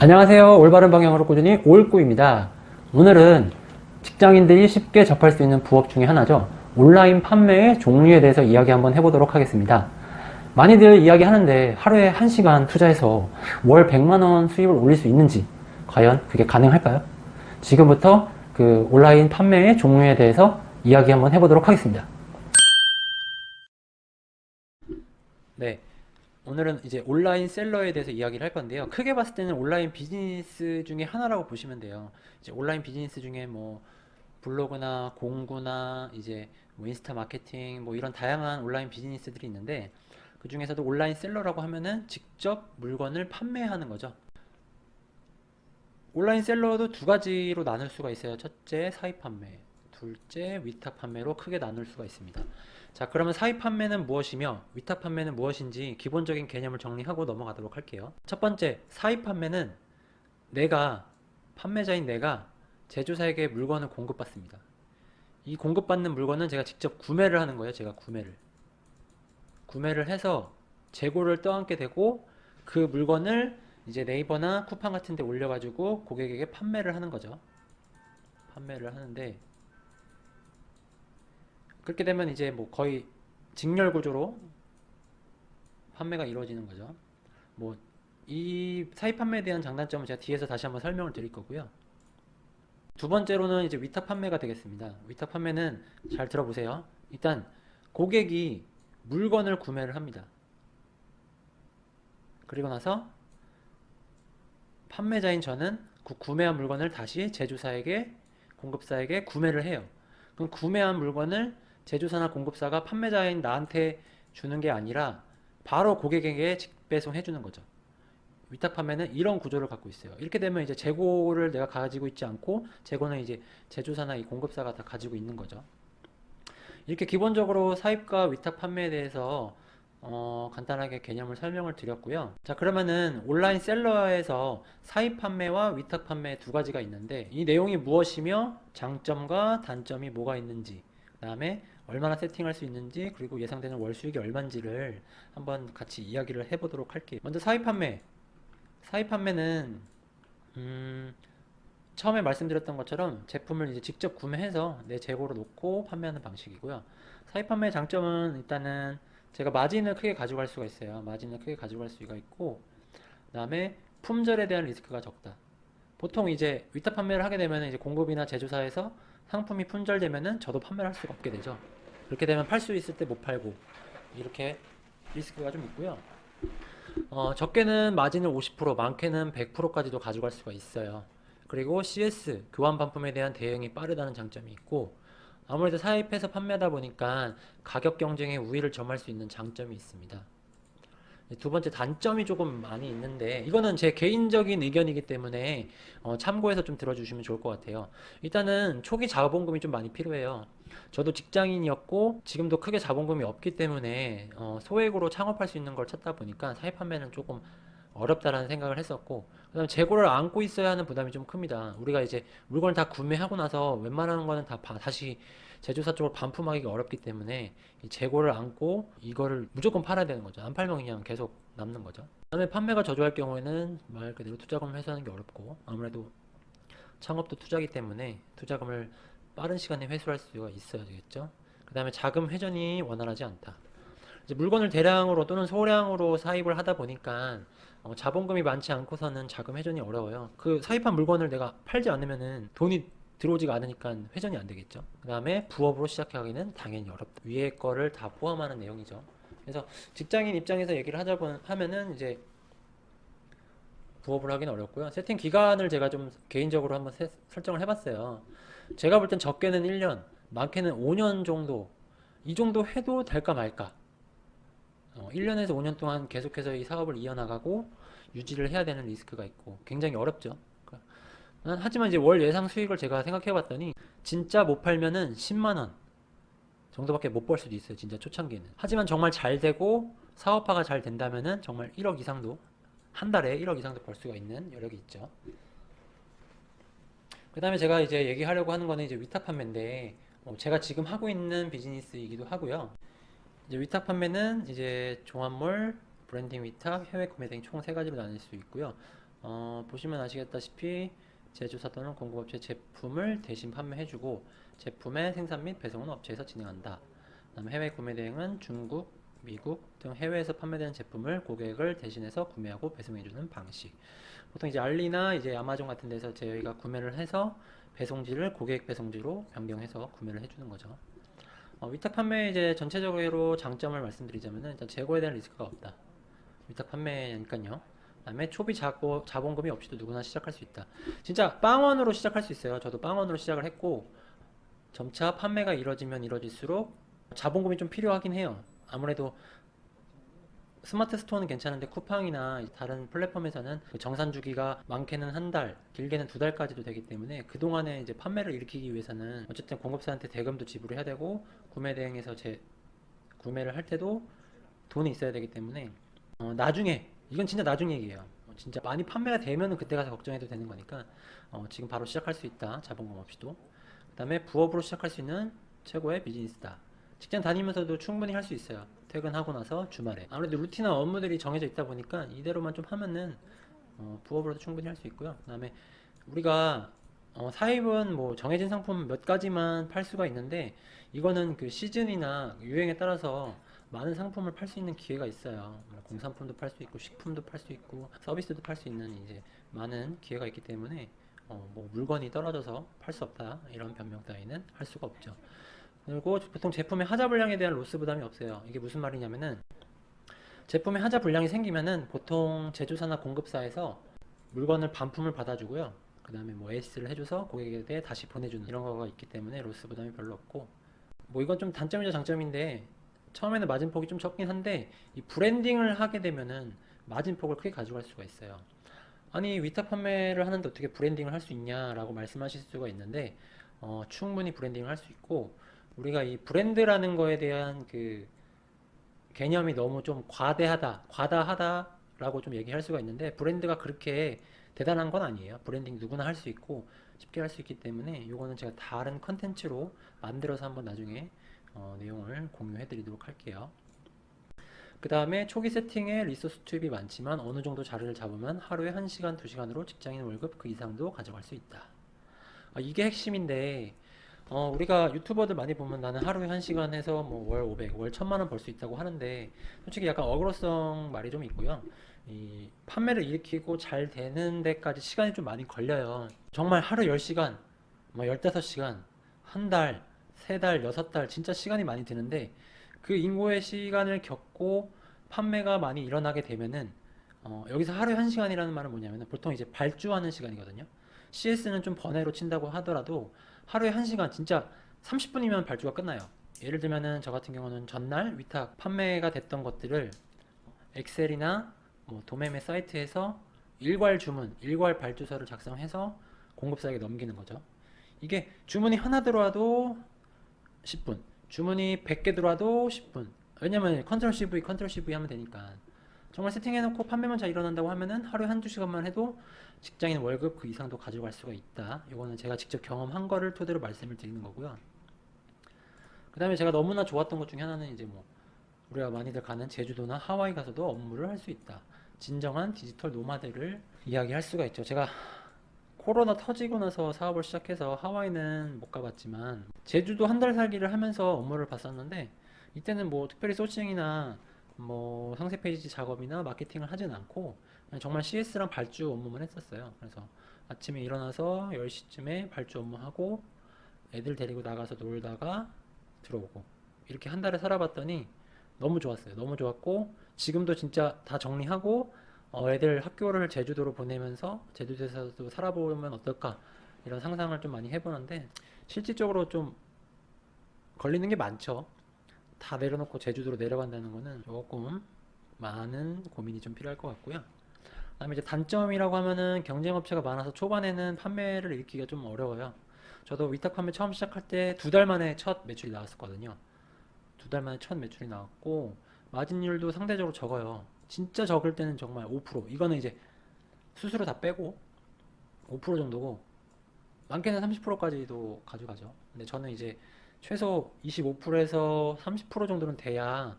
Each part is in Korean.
안녕하세요. 올바른 방향으로 꾸준히 올꾸입니다. 오늘은 직장인들이 쉽게 접할 수 있는 부업 중에 하나죠. 온라인 판매의 종류에 대해서 이야기 한번 해보도록 하겠습니다. 많이들 이야기하는데 하루에 1시간 투자해서 월 100만원 수입을 올릴 수 있는지 과연 그게 가능할까요? 지금부터 그 온라인 판매의 종류에 대해서 이야기 한번 해보도록 하겠습니다. 네. 오늘은 이제 온라인 셀러에 대해서 이야기를 할 건데요. 크게 봤을 때는 온라인 비즈니스 중에 하나라고 보시면 돼요. 이제 온라인 비즈니스 중에 뭐 블로그나 공구나 이제 뭐 인스타 마케팅 뭐 이런 다양한 온라인 비즈니스들이 있는데 그 중에서도 온라인 셀러라고 하면은 직접 물건을 판매하는 거죠. 온라인 셀러도 두 가지로 나눌 수가 있어요. 첫째, 사입 판매. 둘째, 위탁 판매로 크게 나눌 수가 있습니다. 자, 그러면 사입 판매는 무엇이며 위탁 판매는 무엇인지 기본적인 개념을 정리하고 넘어가도록 할게요. 첫 번째, 사입 판매는 판매자인 내가 제조사에게 물건을 공급받습니다. 이 공급받는 물건은 제가 직접 구매를 하는 거예요. 제가 구매를 해서 재고를 떠안게 되고 그 물건을 이제 네이버나 쿠팡 같은 데 올려가지고 고객에게 판매를 하는 거죠. 판매를 하는데 그렇게 되면 이제 뭐 거의 직렬 구조로 판매가 이루어지는 거죠. 뭐 이 사입 판매에 대한 장단점은 제가 뒤에서 다시 한번 설명을 드릴 거고요. 두 번째로는 이제 위탁 판매가 되겠습니다. 위탁 판매는 잘 들어보세요. 일단 고객이 물건을 구매를 합니다. 그리고 나서 판매자인 저는 그 구매한 물건을 다시 제조사에게 공급사에게 구매를 해요. 그럼 구매한 물건을 제조사나 공급사가 판매자인 나한테 주는 게 아니라 바로 고객에게 직배송해 주는 거죠. 위탁 판매는 이런 구조를 갖고 있어요. 이렇게 되면 이제 재고를 내가 가지고 있지 않고 재고는 이제 제조사나 이 공급사가 다 가지고 있는 거죠. 이렇게 기본적으로 사입과 위탁 판매에 대해서 간단하게 개념을 설명을 드렸고요. 자, 그러면은 온라인 셀러에서 사입 판매와 위탁 판매 두 가지가 있는데 이 내용이 무엇이며 장점과 단점이 뭐가 있는지, 그 다음에 얼마나 세팅할 수 있는지, 그리고 예상되는 월 수익이 얼마인지를 한번 같이 이야기를 해보도록 할게요. 먼저 사입 판매. 사입 판매는 처음에 말씀드렸던 것처럼 제품을 이제 직접 구매해서 내 재고로 놓고 판매하는 방식이고요. 사입 판매의 장점은 일단은 제가 마진을 크게 가져갈 수가 있어요. 마진을 크게 가져갈 수가 있고, 그 다음에 품절에 대한 리스크가 적다. 보통 이제 위탁 판매를 하게 되면 이제 공급이나 제조사에서 상품이 품절되면은 저도 판매를 할 수가 없게 되죠. 그렇게 되면 팔 수 있을 때 못 팔고 이렇게 리스크가 좀 있고요. 적게는 마진을 50%, 많게는 100%까지도 가져갈 수가 있어요. 그리고 CS, 교환 반품에 대한 대응이 빠르다는 장점이 있고, 아무래도 사입해서 판매하다 보니까 가격 경쟁에 우위를 점할 수 있는 장점이 있습니다. 두 번째 단점이 조금 많이 있는데 이거는 제 개인적인 의견이기 때문에 참고해서 좀 들어주시면 좋을 것 같아요. 일단은 초기 자본금이 좀 많이 필요해요. 저도 직장인이었고 지금도 크게 자본금이 없기 때문에 소액으로 창업할 수 있는 걸 찾다 보니까 사입 판매는 조금 어렵다라는 생각을 했었고, 그 다음에 재고를 안고 있어야 하는 부담이 좀 큽니다. 우리가 이제 물건을 다 구매하고 나서 웬만한 거는 다시 제조사 쪽으로 반품하기가 어렵기 때문에 이 재고를 안고 이거를 무조건 팔아야 되는 거죠. 안 팔면 그냥 계속 남는 거죠. 그다음에 판매가 저조할 경우에는 말 그대로 투자금을 회수하는 게 어렵고, 아무래도 창업도 투자기 때문에 투자금을 빠른 시간에 회수할 수가 있어야 되겠죠. 그 다음에 자금 회전이 원활하지 않다. 이제 물건을 대량으로 또는 소량으로 사입을 하다 보니까 자본금이 많지 않고서는 자금 회전이 어려워요. 그 사입한 물건을 내가 팔지 않으면은 돈이 들어오지가 않으니까 회전이 안 되겠죠. 그 다음에 부업으로 시작하기는 당연히 어렵다. 위에 거를 다 포함하는 내용이죠. 그래서 직장인 입장에서 얘기를 하면은 이제 부업을 하기는 어렵고요. 세팅 기간을 제가 좀 개인적으로 한번 설정을 해봤어요. 제가 볼 땐 적게는 1년, 많게는 5년 정도, 이 정도 해도 될까 말까. 1년에서 5년 동안 계속해서 이 사업을 이어나가고 유지를 해야 되는 리스크가 있고 굉장히 어렵죠. 하지만 이제 월 예상 수익을 제가 생각해 봤더니 진짜 못 팔면은 10만 원 정도밖에 못 벌 수도 있어요. 진짜 초창기에는. 하지만 정말 잘 되고 사업화가 잘 된다면은 정말 1억 이상도, 한 달에 1억 이상도 벌 수가 있는 여력이 있죠. 그 다음에 제가 이제 얘기하려고 하는 거는 이제 위탁 판매인데, 제가 지금 하고 있는 비즈니스이기도 하고요. 이제 위탁 판매는 이제 종합몰, 브랜딩 위탁, 해외 구매 등 총 세 가지로 나눌 수 있고요. 보시면 아시겠다시피 제조사 또는 공급업체 제품을 대신 판매해주고 제품의 생산 및 배송은 업체에서 진행한다. 그다음에 해외 구매 대행은 중국, 미국 등 해외에서 판매되는 제품을 고객을 대신해서 구매하고 배송해주는 방식. 보통 이제 알리나 이제 아마존 같은 데서 저희가 구매를 해서 배송지를 고객 배송지로 변경해서 구매를 해주는 거죠. 위탁 판매 이제 전체적으로 장점을 말씀드리자면은 일단 재고에 대한 리스크가 없다. 위탁 판매니까요. 그다음에 초비 자본금이 없이도 누구나 시작할 수 있다. 진짜 빵원으로 시작할 수 있어요. 저도 빵원으로 시작을 했고 점차 판매가 이뤄지면 이뤄질수록 자본금이 좀 필요하긴 해요. 아무래도 스마트 스토어는 괜찮은데 쿠팡이나 다른 플랫폼에서는 그 정산 주기가 많게는 한 달, 길게는 두 달까지도 되기 때문에 그동안에 이제 판매를 일으키기 위해서는 어쨌든 공급사한테 대금도 지불해야 되고 구매 대행에서 구매를 할 때도 돈이 있어야 되기 때문에 나중에 이건 진짜 나중 얘기예요. 진짜 많이 판매가 되면은 그때 가서 걱정해도 되는 거니까 지금 바로 시작할 수 있다. 자본금 없이도. 그다음에 부업으로 시작할 수 있는 최고의 비즈니스다. 직장 다니면서도 충분히 할 수 있어요. 퇴근하고 나서 주말에. 아무래도 루틴한 업무들이 정해져 있다 보니까 이대로만 좀 하면은 부업으로도 충분히 할 수 있고요. 그다음에 우리가 사입은 뭐 정해진 상품 몇 가지만 팔 수가 있는데 이거는 그 시즌이나 유행에 따라서 많은 상품을 팔 수 있는 기회가 있어요. 뭐 공산품도 팔 수 있고 식품도 팔 수 있고 서비스도 팔 수 있는 이제 많은 기회가 있기 때문에 뭐 물건이 떨어져서 팔 수 없다 이런 변명 따위는 할 수가 없죠. 그리고 보통 제품의 하자 분량에 대한 로스 부담이 없어요. 이게 무슨 말이냐면은 제품의 하자 분량이 생기면은 보통 제조사나 공급사에서 물건을 반품을 받아주고요. 그 다음에 뭐 AS를 해줘서 고객에게 다시 보내주는 이런 거가 있기 때문에 로스 부담이 별로 없고 뭐 이건 좀 단점이자 장점인데 처음에는 마진폭이 좀 적긴 한데 이 브랜딩을 하게 되면은 마진폭을 크게 가져갈 수가 있어요. 아니 위탁 판매를 하는데 어떻게 브랜딩을 할 수 있냐라고 말씀하실 수가 있는데 충분히 브랜딩을 할 수 있고 우리가 이 브랜드라는 거에 대한 그 개념이 너무 좀 과다하다라고 좀 얘기할 수가 있는데 브랜드가 그렇게 대단한 건 아니에요. 브랜딩 누구나 할 수 있고 쉽게 할 수 있기 때문에 이거는 제가 다른 컨텐츠로 만들어서 한번 나중에 내용을 공유해 드리도록 할게요. 그 다음에 초기 세팅에 리소스 투입이 많지만 어느 정도 자리를 잡으면 하루에 1시간, 2시간으로 직장인 월급 그 이상도 가져갈 수 있다. 이게 핵심인데 우리가 유튜버들 많이 보면 나는 하루에 1시간 해서 뭐 월 500, 월 1000만 원 벌 수 있다고 하는데 솔직히 약간 어그로성 말이 좀 있고요. 이 판매를 일으키고 잘 되는 데까지 시간이 좀 많이 걸려요. 정말 하루 10시간, 뭐 15시간, 한 달, 세 달, 여섯 달 진짜 시간이 많이 드는데 그 인고의 시간을 겪고 판매가 많이 일어나게 되면은 여기서 하루에 1시간이라는 말은 뭐냐면은 보통 이제 발주하는 시간이거든요. CS는 좀 번외로 친다고 하더라도 하루에 1시간 진짜 30분이면 발주가 끝나요. 예를 들면은 저 같은 경우는 전날 위탁 판매가 됐던 것들을 엑셀이나 뭐 도매매 사이트에서 일괄 주문, 일괄 발주서를 작성해서 공급사에게 넘기는 거죠. 이게 주문이 하나 들어와도 10분, 주문이 100개 들어와도 10분. 왜냐면 컨트롤 CV, 컨트롤 CV 하면 되니까. 정말 세팅해놓고 판매만 잘 일어난다고 하면은 하루에 한두 시간만 해도 직장인 월급 그 이상도 가져갈 수가 있다. 이거는 제가 직접 경험한 거를 토대로 말씀을 드리는 거고요. 그 다음에 제가 너무나 좋았던 것 중에 하나는 이제 뭐 우리가 많이들 가는 제주도나 하와이 가서도 업무를 할 수 있다. 진정한 디지털 노마드를 이야기할 수가 있죠. 제가 코로나 터지고 나서 사업을 시작해서 하와이는 못 가봤지만 제주도 한 달 살기를 하면서 업무를 봤었는데 이때는 뭐 특별히 소싱이나 뭐 상세 페이지 작업이나 마케팅을 하진 않고 그냥 정말 CS랑 발주 업무만 했었어요. 그래서 아침에 일어나서 10시쯤에 발주 업무하고 애들 데리고 나가서 놀다가 들어오고 이렇게 한 달을 살아봤더니 너무 좋았어요. 너무 좋았고 지금도 진짜 다 정리하고 애들 학교를 제주도로 보내면서 제주도에서도 살아보면 어떨까 이런 상상을 좀 많이 해보는데 실질적으로 좀 걸리는 게 많죠. 다 내려놓고 제주도로 내려간다는 거는 조금 많은 고민이 좀 필요할 것 같고요. 그다음에 이제 단점이라고 하면은 경쟁 업체가 많아서 초반에는 판매를 일으키기가 좀 어려워요. 저도 위탁 판매 처음 시작할 때 두 달 만에 첫 매출이 나왔었거든요. 두 달 만에 첫 매출이 나왔고 마진율도 상대적으로 적어요. 진짜 적을 때는 정말 5%. 이거는 이제 수수료 다 빼고 5% 정도고 많게는 30%까지도 가져가죠. 근데 저는 이제 최소 25%에서 30% 정도는 돼야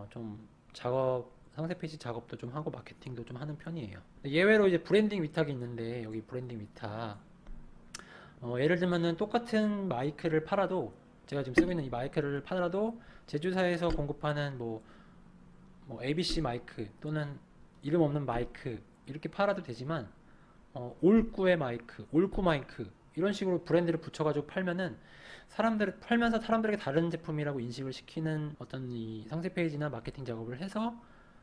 좀 작업 상세 페이지 작업도 좀 하고 마케팅도 좀 하는 편이에요. 예외로 이제 브랜딩 위탁이 있는데, 여기 브랜딩 위탁 예를 들면은 똑같은 마이크를 팔아도, 제가 지금 쓰고 있는 이 마이크를 팔아도 제조사에서 공급하는 뭐 ABC 마이크 또는 이름 없는 마이크 이렇게 팔아도 되지만, 올꾸의 마이크, 올꾸 마이크 이런 식으로 브랜드를 붙여가지고 팔면은 팔면서 사람들에게 다른 제품이라고 인식을 시키는 어떤 이 상세 페이지나 마케팅 작업을 해서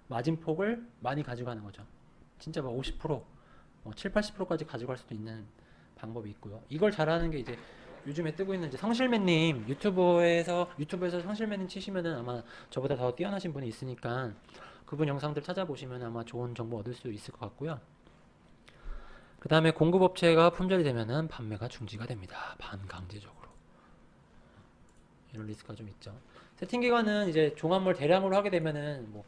마진폭을 많이 가져가는 거죠. 진짜 막 50%, 7, 80%까지 가져갈 수도 있는 방법이 있고요. 이걸 잘하는 게 이제 요즘에 뜨고 있는 이제 성실매님, 유튜브에서 성실매님 치시면은 아마 저보다 더 뛰어나신 분이 있으니까 그분 영상들 찾아보시면 아마 좋은 정보 얻을 수 있을 것 같고요. 그 다음에 공급업체가 품절이 되면은 판매가 중지가 됩니다. 반강제적으로. 이런 리스크가 좀 있죠. 세팅 기간은 이제 종합물 대량으로 하게 되면은 뭐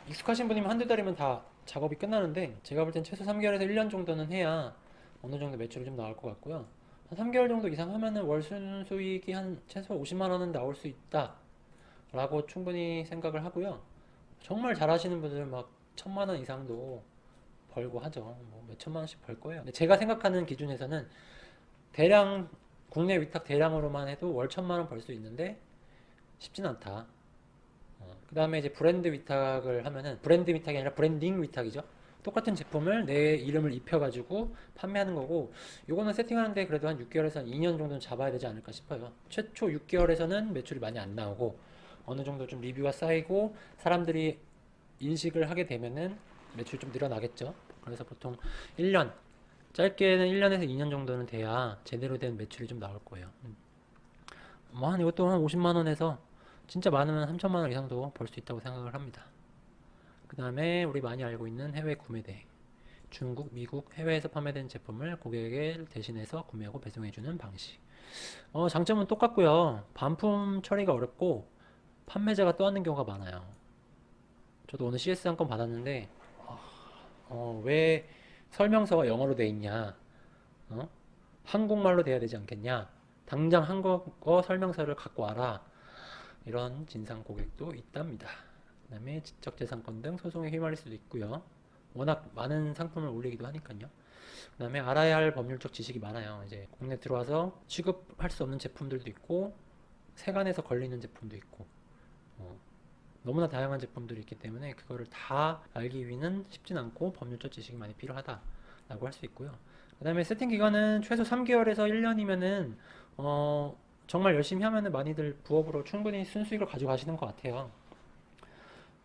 익숙하신 분이면 한두 달이면 다 작업이 끝나는데, 제가 볼 땐 최소 3개월에서 1년 정도는 해야 어느 정도 매출이 좀 나올 것 같고요. 한 3개월 정도 이상 하면은 월 순수익이 한 최소 50만 원은 나올 수 있다 라고 충분히 생각을 하고요. 정말 잘하시는 분들은 막 1000만 원 이상도 벌고 하죠. 뭐 몇천만 원씩 벌 거예요. 근데 제가 생각하는 기준에서는 대량 국내 위탁 대량으로만 해도 월 1000만 원 벌 수 있는데 쉽진 않다. 그 다음에 이제 브랜드 위탁을 하면은, 브랜드 위탁이 아니라 브랜딩 위탁이죠. 똑같은 제품을 내 이름을 입혀가지고 판매하는 거고, 요거는 세팅하는데 그래도 한 6개월에서 2년 정도는 잡아야 되지 않을까 싶어요. 최초 6개월에서는 매출이 많이 안 나오고 어느 정도 좀 리뷰가 쌓이고 사람들이 인식을 하게 되면은 매출이 좀 늘어나겠죠. 그래서 보통 1년, 짧게는 1년에서 2년 정도는 돼야 제대로 된 매출이 좀 나올 거예요. 뭐 한 이것도 한 50만 원에서 진짜 많으면 3천만 원 이상도 벌 수 있다고 생각을 합니다. 그 다음에 우리 많이 알고 있는 해외 구매 대행. 중국, 미국, 해외에서 판매된 제품을 고객에게 대신해서 구매하고 배송해주는 방식. 장점은 똑같고요. 반품 처리가 어렵고 판매자가 떠안는 경우가 많아요. 저도 오늘 CS 한 건 받았는데, 왜 설명서가 영어로 돼 있냐? 한국말로 돼야 되지 않겠냐? 당장 한국어 설명서를 갖고 와라. 이런 진상 고객도 있답니다. 그 다음에 지적재산권 등 소송에 휘말릴 수도 있고요. 워낙 많은 상품을 올리기도 하니까요. 그 다음에 알아야 할 법률적 지식이 많아요. 이제 국내 들어와서 취급할 수 없는 제품들도 있고, 세관에서 걸리는 제품도 있고, 너무나 다양한 제품들이 있기 때문에 그거를 다 알기 위는 쉽진 않고 법률적 지식이 많이 필요하다라고 할 수 있고요. 그 다음에 세팅 기간은 최소 3개월에서 1년이면은 정말 열심히 하면은 많이들 부업으로 충분히 순수익을 가져가시는 것 같아요.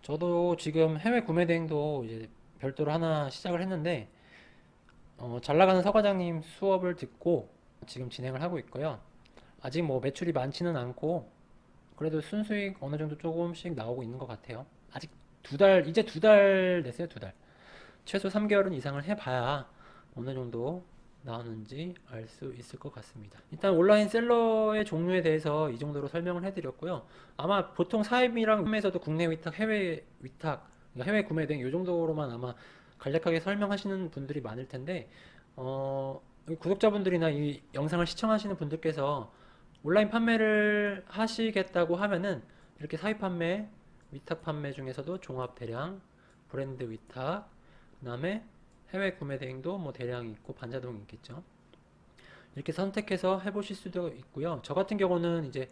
저도 지금 해외 구매 대행도 이제 별도로 하나 시작을 했는데, 잘 나가는 서과장님 수업을 듣고 지금 진행을 하고 있고요. 아직 뭐 매출이 많지는 않고 그래도 순수익 어느 정도 조금씩 나오고 있는 것 같아요. 아직 이제 2달 됐어요, 2달. 최소 3개월은 이상을 해봐야 어느 정도 나오는지 알 수 있을 것 같습니다. 일단 온라인 셀러의 종류에 대해서 이 정도로 설명을 해드렸고요. 아마 보통 사입이랑 판매에서도 국내 위탁, 해외 위탁, 그러니까 해외 구매 등 이 정도로만 아마 간략하게 설명하시는 분들이 많을 텐데, 구독자분들이나 이 영상을 시청하시는 분들께서 온라인 판매를 하시겠다고 하면은 이렇게 사입 판매, 위탁 판매 중에서도 종합 대량, 브랜드 위탁, 그 다음에 해외 구매 대행도 뭐 대량이 있고 반자동이 있겠죠. 이렇게 선택해서 해보실 수도 있고요. 저 같은 경우는 이제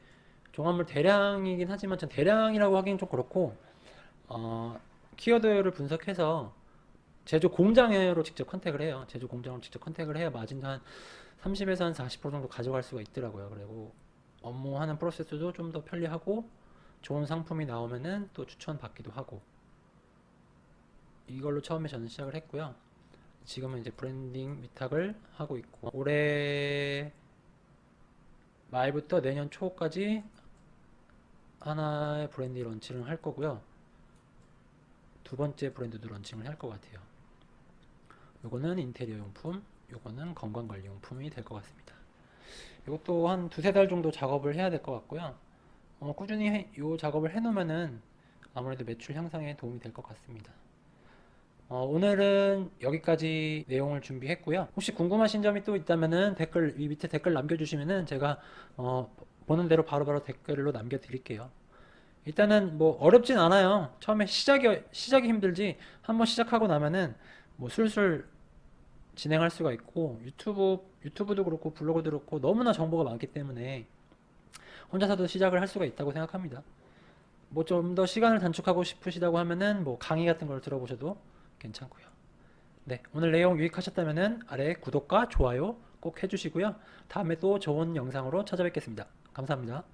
종합물 대량이긴 하지만 전 대량이라고 하기는 좀 그렇고, 키워드를 분석해서 제조 공장으로 직접 컨택을 해요. 제조 공장으로 직접 컨택을 해야 마진도 한 30에서 한 40% 정도 가져갈 수가 있더라고요. 그리고 업무하는 프로세스도 좀 더 편리하고 좋은 상품이 나오면은 또 추천 받기도 하고, 이걸로 처음에 저는 시작을 했고요. 지금은 이제 브랜딩 위탁을 하고 있고, 올해 말부터 내년 초까지 하나의 브랜드 런칭을 할 거고요. 두 번째 브랜드도 런칭을 할 것 같아요. 요거는 인테리어 용품, 요거는 건강관리 용품이 될 것 같습니다. 이것도 한 두세 달 정도 작업을 해야 될 것 같고요. 꾸준히 이 작업을 해놓으면은 아무래도 매출 향상에 도움이 될 것 같습니다. 오늘은 여기까지 내용을 준비했고요. 혹시 궁금하신 점이 또 있다면은 이 밑에 댓글 남겨주시면은 제가 보는 대로 바로바로 댓글로 남겨드릴게요. 일단은 뭐 어렵진 않아요. 처음에 시작이 힘들지 한번 시작하고 나면은 뭐 술술 진행할 수가 있고 유튜브도 그렇고 블로그도 그렇고 너무나 정보가 많기 때문에 혼자서도 시작을 할 수가 있다고 생각합니다. 뭐 좀 더 시간을 단축하고 싶으시다고 하면은 뭐 강의 같은 걸 들어보셔도 괜찮고요. 네, 오늘 내용 유익하셨다면은 아래 구독과 좋아요 꼭 해주시고요. 다음에 또 좋은 영상으로 찾아뵙겠습니다. 감사합니다.